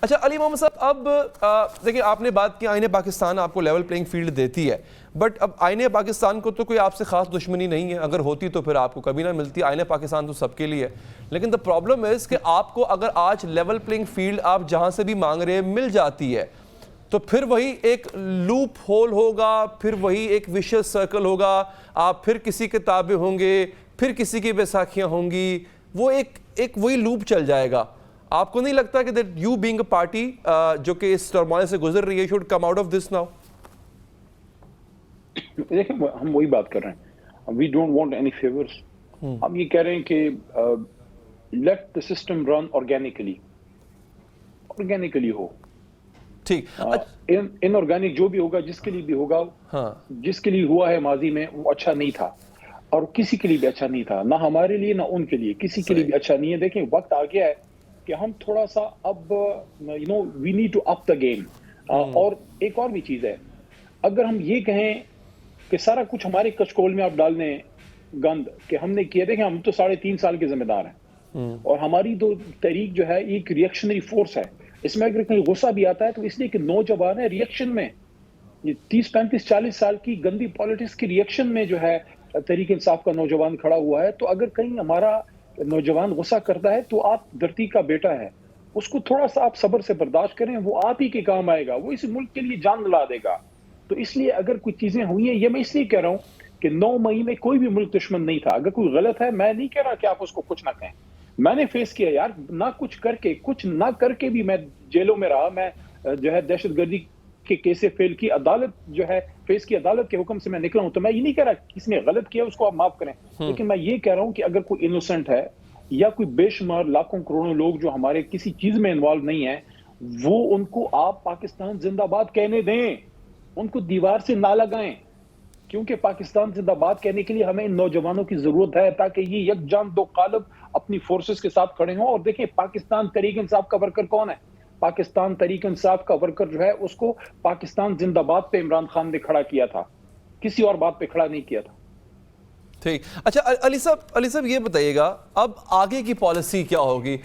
اچھا علی محمد صاحب، اب دیکھیں آپ نے بات کی آئین پاکستان آپ کو لیول پلینگ فیلڈ دیتی ہے، بٹ اب آئین پاکستان کو تو کوئی آپ سے خاص دشمنی نہیں ہے، اگر ہوتی تو پھر آپ کو کبھی نہ ملتی. آئین پاکستان تو سب کے لیے ہے، لیکن دا پرابلم از کہ آپ کو اگر آج لیول پلینگ فیلڈ آپ جہاں سے بھی مانگ رہے ہیں مل جاتی ہے تو پھر وہی ایک لوپ ہول ہوگا، پھر وہی ایک ویشیس سرکل ہوگا، آپ پھر کسی کے تابع ہوں گے، پھر کسی کی بیساکھیاں ہوں گی، وہ ایک وہی لوپ چل جائے گا. آپ کو نہیں لگتا کہ that you being a party جو کہ اس ٹرموائل سے گزر رہی ہے should come out of this now؟ دیکھیں ہم وہی بات کر رہے ہیں، we don't want any favors. ہم یہ کہہ رہے ہیں کہ let the system run organically ہو. ٹھیک ان آرگینک جو بھی ہوگا، جس کے لیے بھی ہوگا، جس کے لیے ہوا ہے ماضی میں وہ اچھا نہیں تھا، اور کسی کے لیے بھی اچھا نہیں تھا، نہ ہمارے لیے نہ ان کے لیے، کسی کے لیے بھی اچھا نہیں ہے. دیکھیں وقت آ گیا ہے کہ ہم تھوڑا سا اب we need to up the game. اور ایک اور بھی چیز ہے، اگر ہم یہ کہیں کہ سارا کچھ ہمارے کچکول میں آپ ڈال دیں گند کہ ہم نے کیا، دیکھیں ہم تو 3.5 سال کے ذمہ دار ہیں، اور ہماری تو تحریک جو ہے ایک ریئیکشنری فورس ہے. اس میں اگر کہیں غصہ بھی آتا ہے تو اس لیے کہ نوجوان ہے ریئیکشن میں، یہ 30 35 40 سال کی گندی پالیٹکس کی ریئیکشن میں جو ہے تحریک انصاف کا نوجوان کھڑا ہوا ہے. تو اگر کہیں ہمارا نوجوان غصہ کرتا ہے تو آپ دھرتی کا بیٹا ہے، اس کو تھوڑا سا آپ صبر سے برداشت کریں، وہ آپ ہی کے کام آئے گا، وہ اس ملک کے لیے جان لا دے گا. تو اس لیے اگر کچھ چیزیں ہوئی ہیں، یہ میں اس لیے کہہ رہا ہوں کہ 9 مئی میں کوئی بھی ملک دشمن نہیں تھا. اگر کوئی غلط ہے، میں نہیں کہہ رہا کہ آپ اس کو کچھ نہ کہیں، میں نے فیس کیا یار، نہ کچھ نہ کر کے بھی میں جیلوں میں رہا، میں جو ہے دہشت گردی کے کیس سے فیل کی، عدالت جو ہے فیس کی، عدالت کے حکم سے میں نکلا ہوں. تو میں یہ نہیں کہہ رہا کسی نے غلط کیا اس کو آپ معاف کریں، لیکن میں یہ کہہ رہا ہوں کہ اگر کوئی انوسنٹ ہے یا کوئی بے شمار لاکھوں کروڑوں لوگ جو ہمارے کسی چیز میں انوالو نہیں ہیں، وہ ان کو آپ پاکستان زندہ باد کہنے دیں، ان کو دیوار سے نہ لگائیں، کیونکہ پاکستان زندہ باد کہنے کے لیے ہمیں ان نوجوانوں کی ضرورت ہے تاکہ یہ یک جان دو قالب اپنی فورسز کے ساتھ کھڑے ہوں. اور دیکھیں پاکستان تحریک انصاف کا ورکر کون ہے؟ پاکستان تحریک انصاف کا ورکر جو ہے اس کو پاکستان زندہ باد پہ عمران خان نے کھڑا کیا تھا، کسی اور بات پہ کھڑا نہیں کیا تھا. ٹھیک. اچھا علی صاحب یہ بتائیے گا اب آگے کی پالیسی کیا ہوگی؟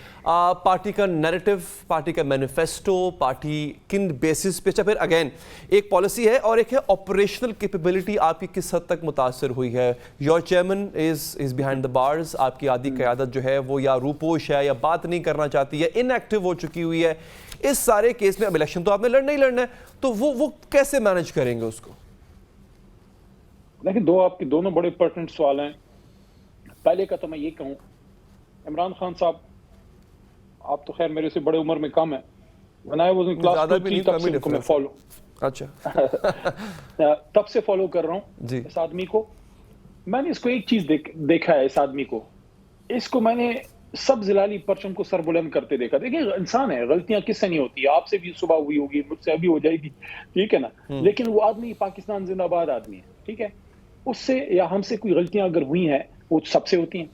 پارٹی کا نیریٹو، پارٹی کا مینیفیسٹو، پارٹی کن بیسس پہ؟ اچھا پھر اگین ایک پالیسی ہے اور ایک ہے آپریشنل کیپیبلٹی آپ کی کس حد تک متاثر ہوئی ہے؟ Your chairman is behind the bars, آپ کی آدھی قیادت جو ہے وہ یا روپوش ہے یا بات نہیں کرنا چاہتی ہے، ان ایکٹیو ہو چکی ہوئی ہے. اس سارے کیس میں اب الیکشن تو آپ نے لڑنا ہی لڑنا ہے، تو وہ کیسے مینج کریں گے اس کو؟ لیکن آپ کے دونوں بڑے پرٹنٹ سوال ہیں. پہلے کا تو میں یہ کہوں، عمران خان صاحب آپ تو خیر میرے سے بڑے عمر میں کم ہیں، when I was in class 2-3 تب سے میں فالو، اچھا تب سے فالو کر رہا ہوں اس آدمی کو. میں نے اس کو ایک چیز دیکھا ہے، اس آدمی کو، اس کو میں نے سب زلالی پرچم کو سر بلند کرتے دیکھا. دیکھیں انسان ہے، غلطیاں کس سے نہیں ہوتی، آپ سے بھی صبح ہوئی ہوگی، مجھ سے ابھی ہو جائے گی، ٹھیک ہے نا، لیکن وہ آدمی پاکستان زندہ باد آدمی ہے، ٹھیک ہے، اس سے یا ہم سے کوئی غلطیاں اگر ہوئی ہیں وہ سب سے ہوتی ہیں.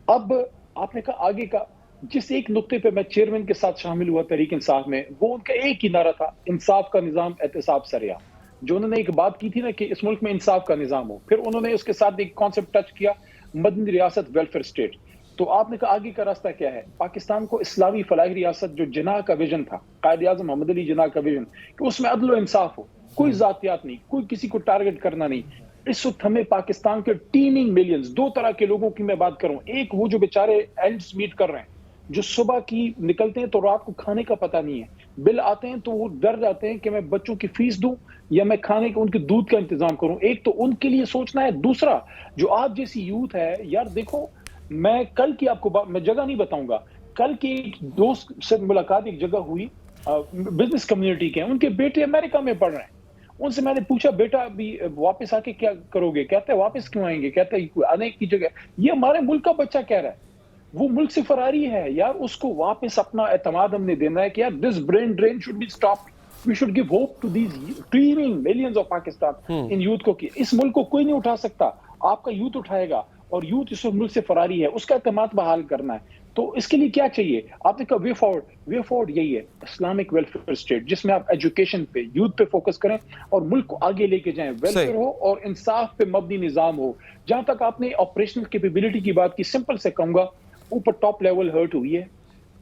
اب آپ نے کہا آگے کا، جس ایک نقطے پہ میں چیئرمین کے ساتھ شامل ہوا تحریک انصاف میں، وہ ان کا ایک ہی نعرہ تھا، انصاف کا نظام احتساب سریا. جو انہوں نے ایک بات کی تھی نا کہ اس ملک میں انصاف کا نظام ہو، پھر انہوں نے اس کے ساتھ ایک کانسیپٹ ٹچ کیا، مدنی ریاست، ویلفیئر اسٹیٹ. تو آپ نے کہا آگے کا راستہ کیا ہے؟ پاکستان کو اسلامی فلاحی ریاست، جو جناح کا ویژن تھا، قائد اعظم محمد علی جناح کا ویژن، کہ اس میں عدل و انصاف ہو، کوئی ذاتیات نہیں، کوئی کسی کو ٹارگٹ کرنا نہیں. اس وقت ہمیں پاکستان کے ٹیمنگ ملینز، 2 طرح کے لوگوں کی میں بات کروں. ایک وہ جو بیچارے اینڈز میٹ کر رہے ہیں، جو صبح کی نکلتے ہیں تو رات کو کھانے کا پتہ نہیں ہے، بل آتے ہیں تو وہ ڈر جاتے ہیں کہ میں بچوں کی فیس دوں یا میں کھانے کے ان کے دودھ کا انتظام کروں. ایک تو ان کے لیے سوچنا ہے. دوسرا جو آپ جیسی یوتھ ہے، یار دیکھو، میں کل کی آپ کو میں جگہ نہیں بتاؤں گا، کل کی ایک دوست سے ملاقات ایک جگہ ہوئی، بزنس کمیونٹی کے، ان کے بیٹے امریکہ میں پڑھ رہے ہیں. ان سے میں نے پوچھا بیٹا ابھی واپس آ کے کیا کرو گے؟ کہتے ہیں واپس کیوں آئیں گے؟ کہتے ہیں آنے کی جگہ. یہ ہمارے ملک کا بچہ کہہ رہا ہے، وہ ملک سے فراری ہے یار، اس کو واپس اپنا اعتماد ہم نے دینا ہے کہ یار this brain drain should be stopped. We should give hope to these dreaming millions of Pakistan in youth کو. کہ اس ملک کو کوئی نہیں اٹھا سکتا، آپ کا یوتھ اٹھائے گا، اور یوتھ اس ملک سے فراری ہے، اس کا اعتماد بحال کرنا ہے. تو اس کے لیے کیا چاہیے؟ آپ نے کہا وے فارورڈ یہی ہے، اسلامک ویلفیئر اسٹیٹ، جس میں آپ ایجوکیشن پہ، یوتھ پہ فوکس کریں اور ملک کو آگے لے کے جائیں. ویلفیئر ہو اور انصاف پہ مبنی نظام ہو. جہاں تک آپ نے آپریشنل کیپیبلٹی کی بات کی، سمپل سے کہوں گا، اوپر ٹاپ لیول ہرٹ ہوئی ہے،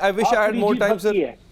I wish I had more time, sir.